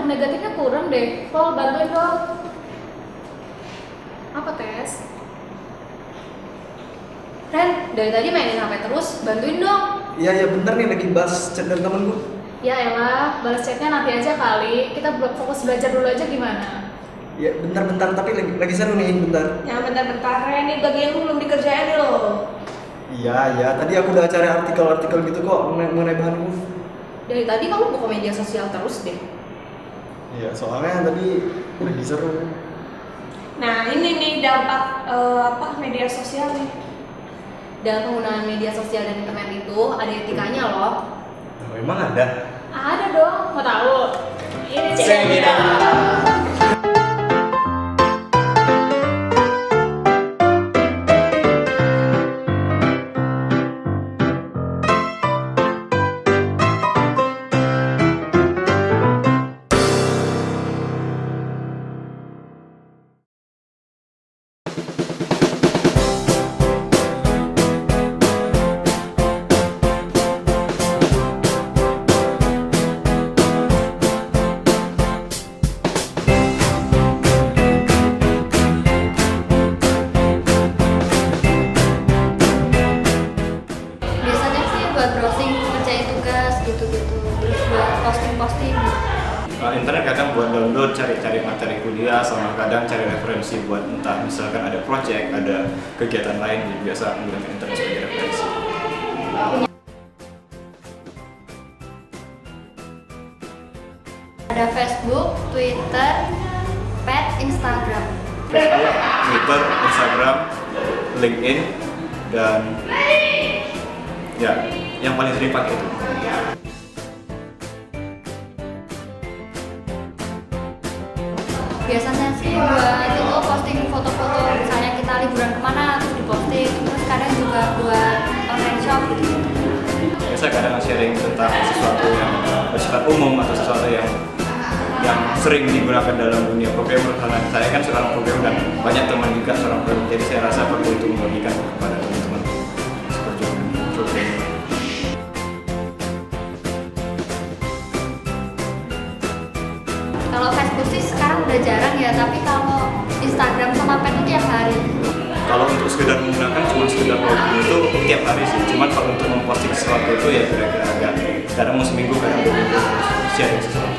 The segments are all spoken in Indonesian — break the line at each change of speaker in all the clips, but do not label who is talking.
dampak negatifnya kurang deh. Pol, bantuin dong. Apa tes? Ren, dari tadi mainin HP terus, bantuin dong.
Iya bentar nih lagi bahas chat dari temen gue.
Ya elah, balas chatnya nanti aja kali. Kita fokus belajar dulu aja gimana?
Ya bentar tapi lagi seru nih bentar.
Ya bentar-bentar, ini bagian lu belum dikerjain nih loh.
Iya tadi aku udah cari artikel-artikel gitu kok mengenai bahanku.
Dari tadi kamu buka media sosial terus deh.
Iya soalnya tadi lagi seru.
Nah ini nih dampak media sosial nih.
Dalam penggunaan media sosial dan internet itu ada etikanya loh.
Oh, emang ada?
Ada dong, mau tahu? Ini
Seminar.
biasanya sih buat browsing, ngerjain tugas gitu-gitu, terus buat posting-posting.
Internet kadang buat download, cari-cari materi kuliah, sama kadang cari referensi buat entah misalkan ada project, ada kegiatan lain, jadi biasa menggunakan internet sebagai referensi.
Ada Facebook, Twitter, Pet, Instagram.
Facebook, Twitter, Instagram, LinkedIn, dan ya yang paling sering pakai itu.
Biasanya sih buat itu posting foto-foto, misalnya kita liburan kemana terus diposting, terus kadang juga buat online shop gitu.
Biasa kadang sharing tentang sesuatu yang bersifat umum atau sesuatu yang sering digunakan dalam dunia programmer, karena saya kan seorang programmer dan banyak teman juga seorang programmer, jadi saya rasa perlu untuk membagikan kepada teman-teman seperjuangan programmer.
Kalau Facebook sih sekarang udah jarang ya, tapi kalau Instagram sama Pet itu tiap hari.
Kalau untuk sekedar menggunakan cuma sekedar hobi itu tiap hari sih, cuman kalau untuk memposting sesuatu itu ya kira-kira agak kadang mau seminggu, kadang 2 minggu sharing sesuatu.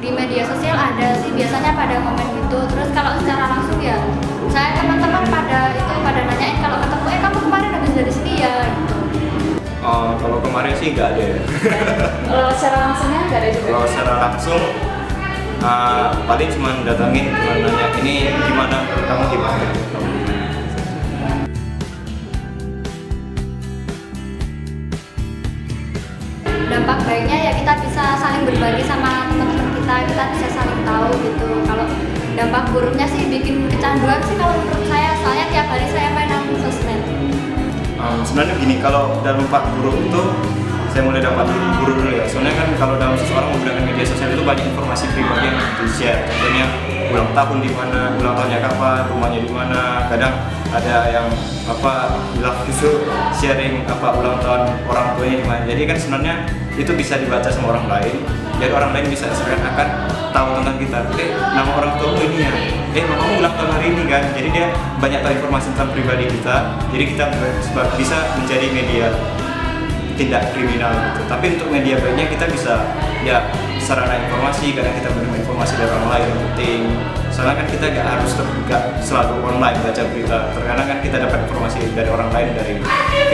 Di media sosial ada sih biasanya pada komen gitu, terus kalau secara langsung ya saya teman-teman pada nanyain kalau ketemu kamu kemarin habis dari sini ya gitu.
Kalau kemarin sih nggak ada ya.
Secara langsungnya nggak ada juga.
Kalau secara langsung paling cuma datangin, cuma nanya ini gimana, kamu gimana.
Dampak baiknya ya kita bisa saling berbagi sama teman-teman kita bisa saling tahu gitu. Kalau dampak buruknya sih bikin kecanduan sih kalau menurut saya, soalnya tiap hari saya main akun sosmed.
Sebenarnya gini, kalau dampak buruk itu saya mulai dapat buruk dulu ya. Soalnya kan kalau dalam seseorang menggunakan media sosial itu banyak informasi pribadi yang di-share. Contohnya ulang tahun di mana, ulang tahunnya kapan, rumahnya di mana. Kadang ada yang bilang justru sharing ulang tahun orang tuanya di mana. Jadi kan sebenarnya itu bisa dibaca sama orang lain. Jadi orang lain bisa seakan-akan tahu tentang kita. Nama orang tua ini ya. Mamamu ulang tahun hari ini kan. Jadi dia banyak tahu informasi tentang pribadi kita. Jadi kita bisa menjadi media tindak kriminal gitu. Tapi untuk media baiknya kita bisa ya sarana informasi, kadang kita menerima informasi dari orang lain yang penting. Soalnya kan kita nggak selalu online baca berita. Terkadang kan kita dapat informasi dari orang lain dari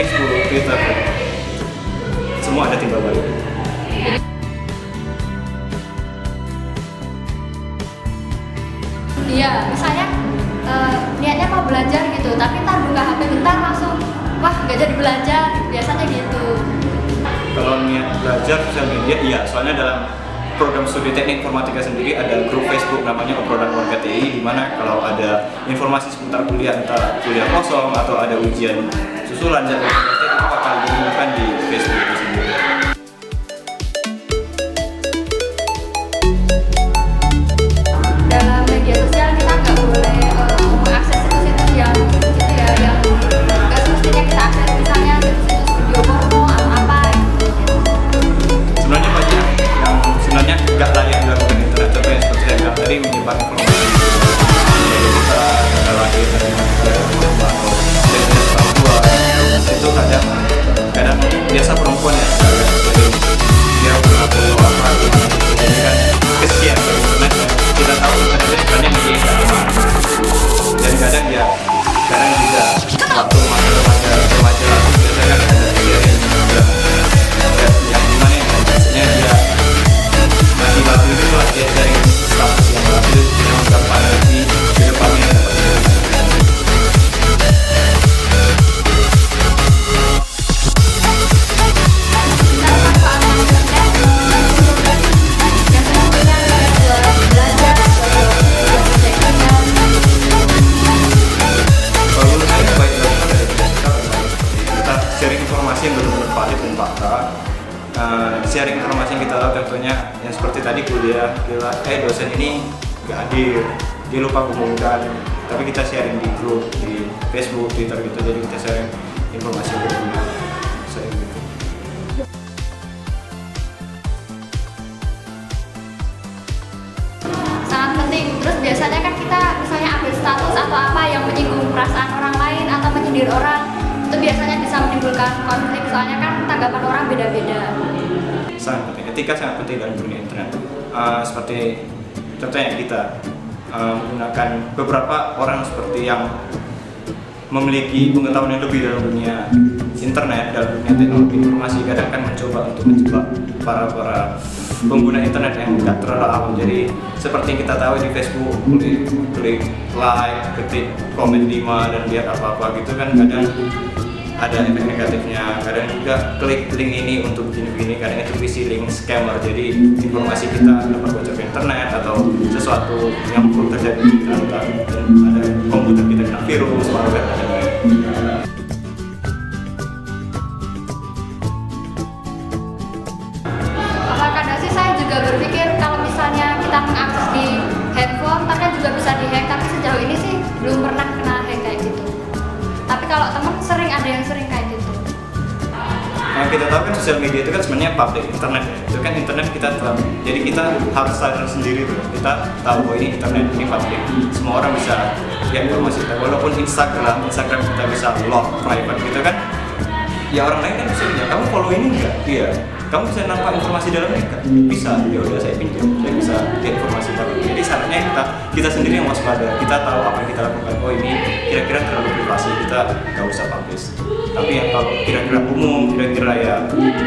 Facebook, Twitter, semua ada timbal balik.
Iya, misalnya niatnya mau belajar gitu, tapi ntar buka HP bentar langsung wah nggak jadi belajar, biasanya gitu.
Kalau niat belajar sosial media, iya, soalnya dalam program studi teknik informatika sendiri ada grup Facebook namanya Obrolan Warga TI, di mana kalau ada informasi seputar kuliah, entah kuliah kosong atau ada ujian susulan dan itu akan diumumkan di Facebook itu sendiri.
Dalam media sosial kita nggak boleh mengakses situs-situs yang nggak semestinya kita akses, misalnya situs-situs video porno
kita tahu internet itu sebenarnya media yang gak aman. Dan kadang ya, kadang juga waktu remaja lalu biasanya kan ada kejadian yang gimana ya, biasanya dia masih batu itu lah, dia dari status yang batu yang gampang nanti ke depannya sharing informasi yang benar-benar valid dan fakta. Sharing informasi yang kita tahu contohnya yang seperti tadi kuliah dosen ini nggak hadir, dia lupa umumkan, tapi kita sharing di grup di Facebook, Twitter gitu, jadi kita sharing informasi yang berguna, sharing gitu.
Sangat penting. Terus biasanya kan kita misalnya update status atau apa yang menyinggung perasaan orang lain atau menyindir orang, itu biasanya bisa menimbulkan konflik, soalnya kan tanggapan orang beda-beda.
Sangat penting, etika sangat penting dalam dunia internet. Seperti contohnya kita menggunakan beberapa orang seperti yang memiliki pengetahuan yang lebih dalam dunia internet, dalam dunia teknologi informasi, kadang kan mencoba untuk menjebak para pengguna internet yang tidak terlalu awam. Jadi seperti yang kita tahu di Facebook, klik like, ketik komen 5 dan lihat apa-apa gitu kan, kadang ada efek negatifnya. Kadang juga klik link ini untuk gini-gini, kadang itu isi link scammer, jadi informasi kita dapat bocor ke internet atau sesuatu yang perlu terjadi di ada komputer kita kena virus, malware dan lain-lain.
Kadang sih saya juga berpikir kalau misalnya kita mengakses di handphone, kan juga bisa dihack, tapi sejauh ini sih belum pernah kena hack kayak gitu. Tapi kalau teman sering ada yang sering kayak gitu.
Yang kita tahu kan sosial media itu kan sebenarnya public internet ya. Itu kan internet kita tahu. Jadi kita harus sadar sendiri tuh. Kita tahu bahwa ini internet, ini public. Semua orang bisa lihat informasi kita. Walaupun Instagram kita bisa lock private gitu kan. Ya orang lain kan bisa lihat, kamu follow ini enggak? Iya. Kamu bisa nampak informasi dalamnya enggak? Bisa. Ya udah saya pinjam. Saya bisa lihat informasi dalam. Jadi sarannya kita sendiri yang waspada. Kita tahu apa yang kita lakukan. Oh ini kira-kira terlalu privasi, kita nggak usah publish. Tapi yang kalau kira-kira umum, kira-kira ya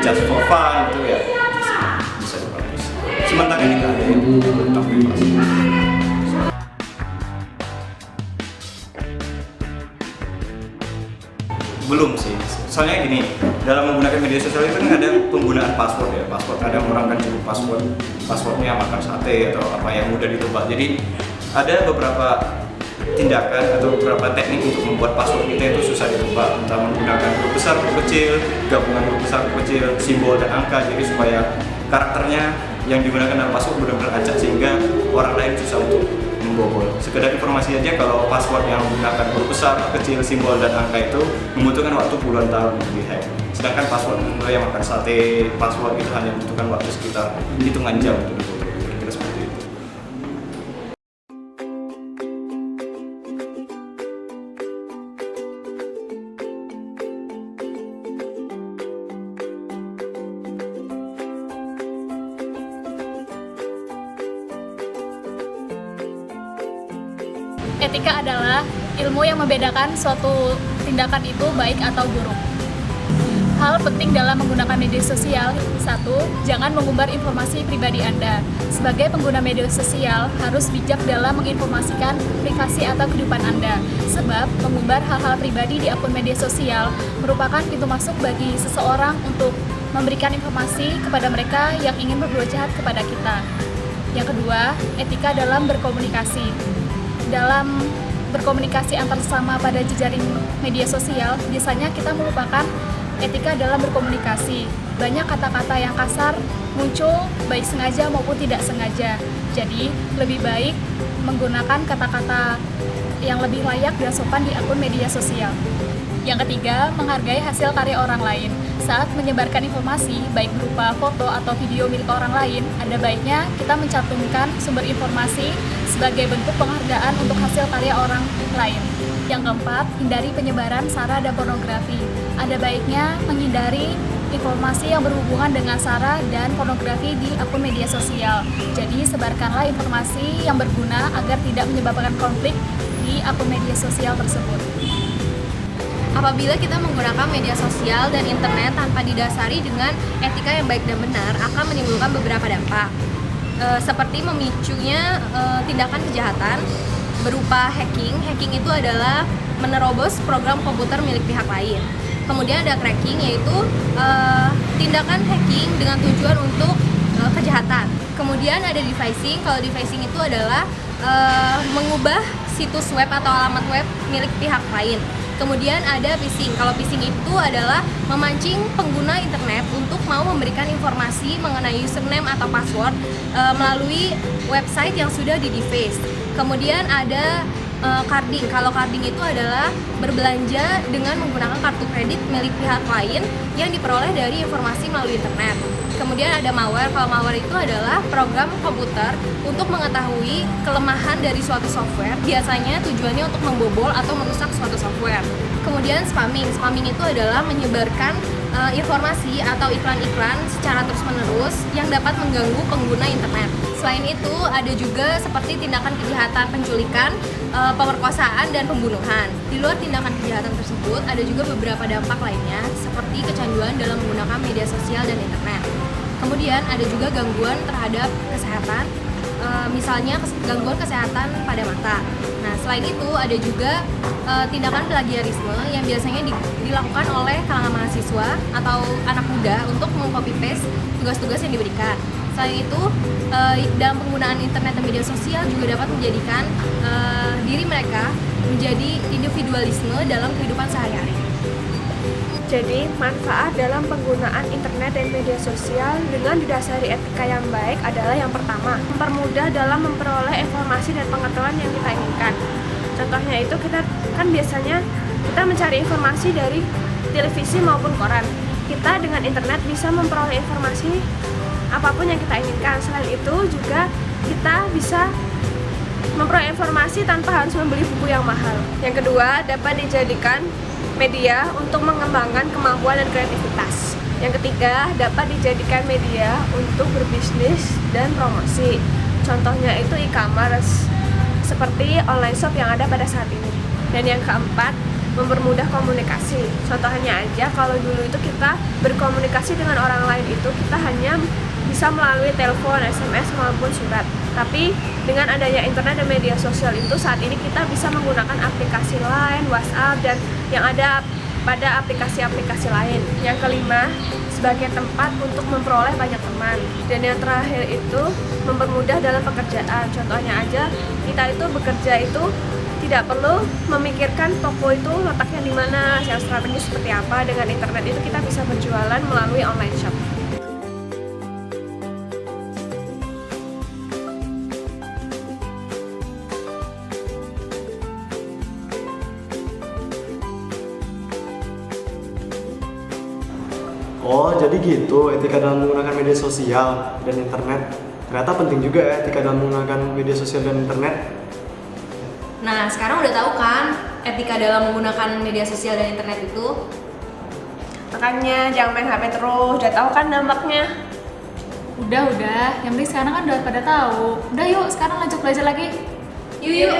just for fun itu ya bisa dipublish. Sementara ini nggak ada yang tentang privasi. Belum sih, soalnya gini, dalam menggunakan media sosial itu kan ada penggunaan password ya, kadang orang kan cukup passwordnya makan sate atau apa yang mudah ditebak. Jadi ada beberapa tindakan atau beberapa teknik untuk membuat password kita itu susah ditebak, entah menggunakan huruf besar, huruf kecil, gabungan huruf besar, huruf kecil, simbol dan angka, jadi supaya karakternya yang digunakan dalam password benar-benar acak sehingga orang lain susah untuk membobol. Sekedar informasi aja, kalau password yang menggunakan huruf besar, kecil, simbol dan angka itu membutuhkan waktu puluhan tahun untuk dihack. Sedangkan password yang makan sate, password itu hanya membutuhkan waktu sekitar hitungan jam untuk dibobol. Kira-kira seperti itu.
Etika adalah ilmu yang membedakan suatu tindakan itu baik atau buruk. Hal penting dalam menggunakan media sosial: 1. Jangan mengumbar informasi pribadi Anda. Sebagai pengguna media sosial, harus bijak dalam menginformasikan privasi atau kehidupan Anda. Sebab, mengumbar hal-hal pribadi di akun media sosial merupakan pintu masuk bagi seseorang untuk memberikan informasi kepada mereka yang ingin berbuat jahat kepada kita. Yang kedua, etika dalam berkomunikasi. Dalam berkomunikasi antar sesama pada jejaring media sosial, biasanya kita melupakan etika dalam berkomunikasi. Banyak kata-kata yang kasar muncul baik sengaja maupun tidak sengaja. Jadi, lebih baik menggunakan kata-kata yang lebih layak dan sopan di akun media sosial. Yang ketiga, menghargai hasil karya orang lain. Saat menyebarkan informasi, baik berupa foto atau video milik orang lain, ada baiknya kita mencantumkan sumber informasi sebagai bentuk penghargaan untuk hasil karya orang lain. Yang keempat, hindari penyebaran sara dan pornografi. Ada baiknya menghindari informasi yang berhubungan dengan sara dan pornografi di akun media sosial. Jadi sebarkanlah informasi yang berguna agar tidak menyebabkan konflik di akun media sosial tersebut.
Apabila kita menggunakan media sosial dan internet tanpa didasari dengan etika yang baik dan benar, akan menimbulkan beberapa dampak. Seperti memicunya tindakan kejahatan berupa hacking. Hacking itu adalah menerobos program komputer milik pihak lain. Kemudian ada cracking, yaitu tindakan hacking dengan tujuan untuk kejahatan. Kemudian ada devising. Kalau devising itu adalah mengubah situs web atau alamat web milik pihak lain. Kemudian ada phishing. Kalau phishing itu adalah memancing pengguna internet untuk mau memberikan informasi mengenai username atau password melalui website yang sudah di-deface. Kemudian ada carding. Kalau carding itu adalah berbelanja dengan menggunakan kartu kredit milik pihak lain yang diperoleh dari informasi melalui internet. Kemudian ada malware. Kalau malware itu adalah program komputer untuk mengetahui kelemahan dari suatu software. Biasanya tujuannya untuk membobol atau merusak suatu software. Kemudian spamming. Spamming itu adalah menyebarkan informasi atau iklan-iklan secara terus-menerus yang dapat mengganggu pengguna internet. Selain itu, ada juga seperti tindakan kejahatan penculikan, pemerkosaan, dan pembunuhan. Di luar tindakan kejahatan tersebut, ada juga beberapa dampak lainnya seperti kecanduan dalam menggunakan media sosial dan internet. Kemudian ada juga gangguan terhadap kesehatan, misalnya gangguan kesehatan pada mata. Nah, selain itu ada juga tindakan plagiarisme yang biasanya dilakukan oleh kalangan mahasiswa atau anak muda untuk meng-copy paste tugas-tugas yang diberikan. Selain itu, dalam penggunaan internet dan media sosial juga dapat menjadikan diri mereka menjadi individualisme dalam kehidupan sehari-hari.
Jadi, manfaat dalam penggunaan internet dan media sosial dengan didasari etika yang baik adalah yang pertama, mempermudah dalam memperoleh informasi dan pengetahuan yang kita inginkan. Contohnya itu kita kan biasanya kita mencari informasi dari televisi maupun koran. Kita dengan internet bisa memperoleh informasi apapun yang kita inginkan. Selain itu juga kita bisa memperoleh informasi tanpa harus membeli buku yang mahal. Yang kedua, dapat dijadikan media untuk mengembangkan kemampuan dan kreativitas. Yang ketiga, dapat dijadikan media untuk berbisnis dan promosi. Contohnya itu e-commerce, seperti online shop yang ada pada saat ini. Dan yang keempat, mempermudah komunikasi. Contohnya aja, kalau dulu itu kita berkomunikasi dengan orang lain itu kita hanya bisa melalui telepon, SMS maupun surat. Tapi dengan adanya internet dan media sosial itu saat ini kita bisa menggunakan aplikasi lain, WhatsApp, dan yang ada pada aplikasi-aplikasi lain. Yang kelima, sebagai tempat untuk memperoleh banyak teman. Dan yang terakhir itu mempermudah dalam pekerjaan. Contohnya aja, kita itu bekerja itu tidak perlu memikirkan toko itu letaknya di mana, yang strategis seperti apa. Dengan internet itu kita bisa berjualan melalui online shop.
Oh, jadi gitu etika dalam menggunakan media sosial dan internet. Ternyata penting juga ya etika dalam menggunakan media sosial dan internet.
Nah, sekarang udah tahu kan etika dalam menggunakan media sosial dan internet itu?
Makanya jangan main HP terus, udah tahu kan dampaknya.
Udah, yang penting sekarang kan udah pada tahu. Udah yuk, sekarang lanjut belajar lagi.
Yuk.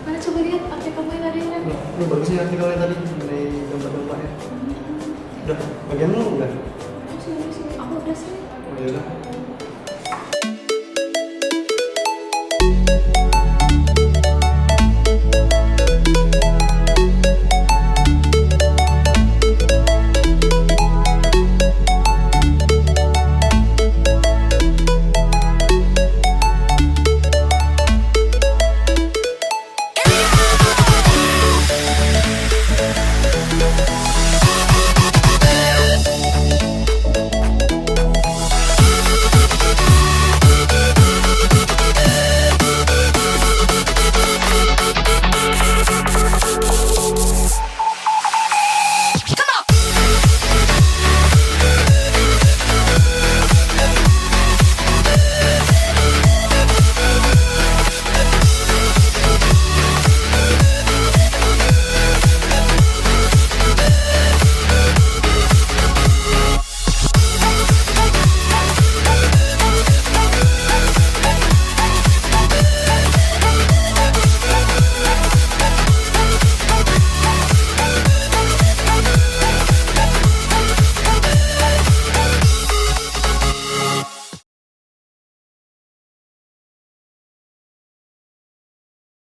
Mana coba lihat artikel kamu yang tadi kan?
Ini bagus nih artikelnya tadi mengenai dampak-dampaknya. Udah, bagian lu udah?
Aku udah sih.
Oh iya udah.